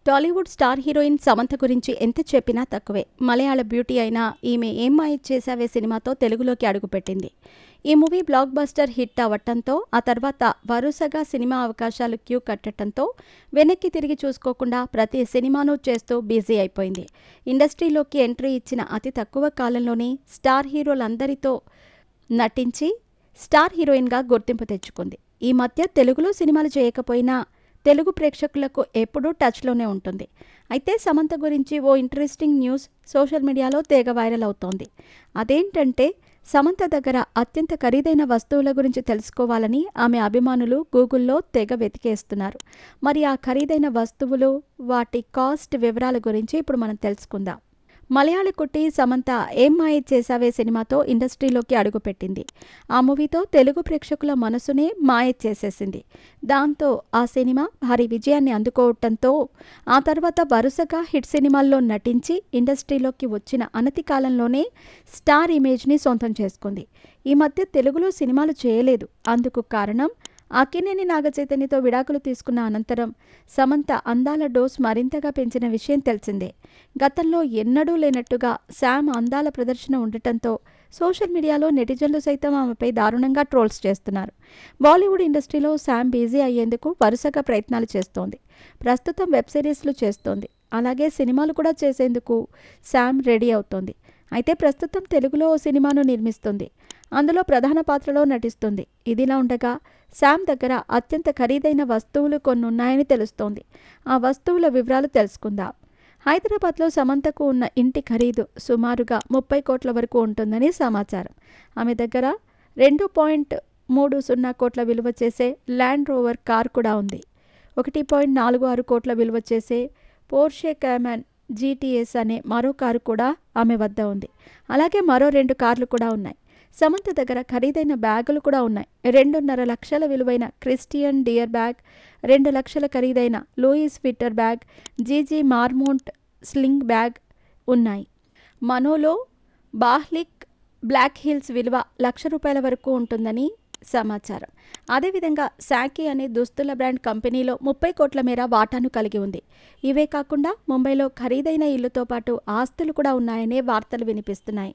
Tollywood star heroine Samantha గురించి ఎంత చెప్పినా తక్కువే. మలయాళ బ్యూటీ అయిన ఈమె ఏం మాయ చేసావే సినిమాతో తెలుగులోకి అడుగుపెట్టింది. ఈ మూవీ బ్లాక్ బస్టర్ హిట్ అవ్వటంతో ఆ తర్వాత వరుసగా సినిమా అవకాశాలు క్యూ కట్టడంతో వెనక్కి తిరిగి చూసుకోకుండా ప్రతి సినిమాను చేస్తూ బిజీ అయిపోయింది. ఇండస్ట్రీలోకి ఎంట్రీ ఇచ్చిన అతి తక్కువ కాలంలోనే స్టార్ హీరోలందరితో నటించి స్టార్ హీరోయిన్గా గుర్తింపు తెచ్చుకుంది. ఈ మధ్య తెలుగులో సినిమాలు చేయకపోయినా తెలుగు ప్రేక్షకులకు ఎప్పుడూ టచ్లోనే ఉంటుంది. అయితే సమంత గురించి ఓ ఇంట్రెస్టింగ్ న్యూస్ సోషల్ మీడియాలో తెగ వైరల్ అవుతోంది. అదేంటంటే సమంత దగ్గర అత్యంత ఖరీదైన వస్తువుల గురించి తెలుసుకోవాలని ఆమె అభిమానులు గూగుల్లో తెగ వెతికేస్తున్నారు. మరి ఆ ఖరీదైన వస్తువులు, వాటి కాస్ట్ వివరాల గురించి ఇప్పుడు మనం తెలుసుకుందాం. మలయాళ కుట్టి సమంత ఏం మాయ చేసావే సినిమాతో ఇండస్ట్రీలోకి అడుగుపెట్టింది. ఆ మూవీతో తెలుగు ప్రేక్షకుల మనసునే మాయ చేసేసింది. దాంతో ఆ సినిమా భారీ విజయాన్ని అందుకోవటంతో ఆ తర్వాత వరుసగా హిట్ సినిమాల్లో నటించి ఇండస్ట్రీలోకి వచ్చిన అనతి కాలంలోనే స్టార్ ఇమేజ్ని సొంతం చేసుకుంది. ఈ మధ్య తెలుగులో సినిమాలు చేయలేదు. అందుకు కారణం అక్కినేని నాగచైతన్యతో విడాకులు తీసుకున్న అనంతరం సమంత అందాల డోస్ మరింతగా పెంచిన విషయం తెలిసిందే. గతంలో ఎన్నడూ లేనట్టుగా శామ్ అందాల ప్రదర్శన ఉండటంతో సోషల్ మీడియాలో నెటిజన్లు సైతం ఆమెపై దారుణంగా ట్రోల్స్ చేస్తున్నారు. బాలీవుడ్ ఇండస్ట్రీలో శామ్ బిజీ అయ్యేందుకు వరుసగా ప్రయత్నాలు చేస్తోంది. ప్రస్తుతం వెబ్ సిరీస్లు చేస్తోంది. అలాగే సినిమాలు కూడా చేసేందుకు శామ్ రెడీ అవుతోంది. అయితే ప్రస్తుతం తెలుగులో ఓ సినిమాను నిర్మిస్తుంది. అందులో ప్రధాన పాత్రలో నటిస్తుంది. ఇదిలా ఉండగా శామ్ దగ్గర అత్యంత ఖరీదైన వస్తువులు కొన్ని ఉన్నాయని తెలుస్తోంది. ఆ వస్తువుల వివరాలు తెలుసుకుందాం. హైదరాబాద్లో సమంతకు ఉన్న ఇంటి ఖరీదు సుమారుగా 30 కోట్ల వరకు ఉంటుందని సమాచారం. ఆమె దగ్గర 2.30 కోట్ల విలువ చేసే ల్యాండ్ రోవర్ కార్ కూడా ఉంది. 1.46 కోట్ల విలువ చేసే పోర్షే క్యామన్ GTS అనే మరో కారు కూడా ఆమె వద్ద ఉంది. అలాగే మరో 2 కార్లు కూడా ఉన్నాయి. సమంత దగ్గర ఖరీదైన బ్యాగులు కూడా ఉన్నాయి. 2.5 లక్షల విలువైన క్రిస్టియన్ డియర్ బ్యాగ్, 2 లక్షల ఖరీదైన Louis Vuitton bag, GG Marmont sling bag ఉన్నాయి. మనోలో బాహ్లిక్ బ్లాక్ హిల్స్ విలువ ₹1,00,000 వరకు ఉంటుందని సమాచారం. అదేవిధంగా శాకీ అనే దుస్తుల బ్రాండ్ కంపెనీలో 30 కోట్ల మేర వాటాను కలిగి ఉంది. ఇవే కాకుండా ముంబైలో ఖరీదైన ఇల్లుతో పాటు ఆస్తులు కూడా ఉన్నాయనే వార్తలు వినిపిస్తున్నాయి.